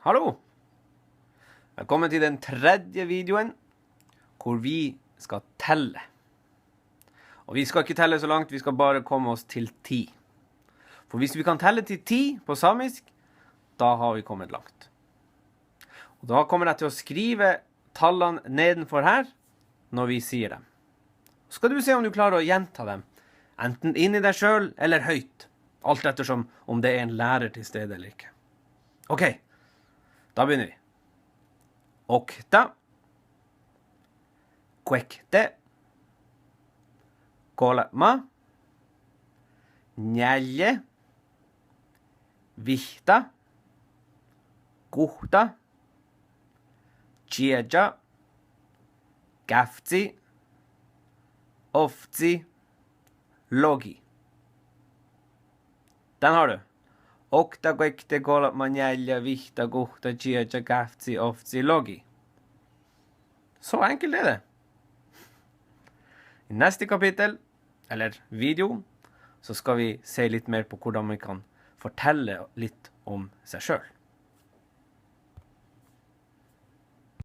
Hallo! Velkommen til den tredje videoen, hvor vi skal telle. Og vi skal ikke telle så langt, vi skal bare komme oss til 10. For hvis vi kan telle til 10 på samisk, da har vi kommet langt. Og da kommer jeg til å skrive tallene nedenfor her, når vi sier dem. Så skal du se om du klarer å gjenta dem, enten inn i deg selv eller høyt, alt ettersom om det er en lærer til stede eller ikke. Ok. Da begynner vi. Okta, kvekte, kolma, njelje, vihta, kuhta, tjeja, gaftsi, oftsi, logi. Den har du. Okta, kvekte, kolma, njelje, vihta, kuhta, tjeja, gaftsi, oftsi, logi. Så enkelt er det. I neste kapittel, eller video, så skal vi se litt mer på hvordan man kan fortelle litt om seg selv.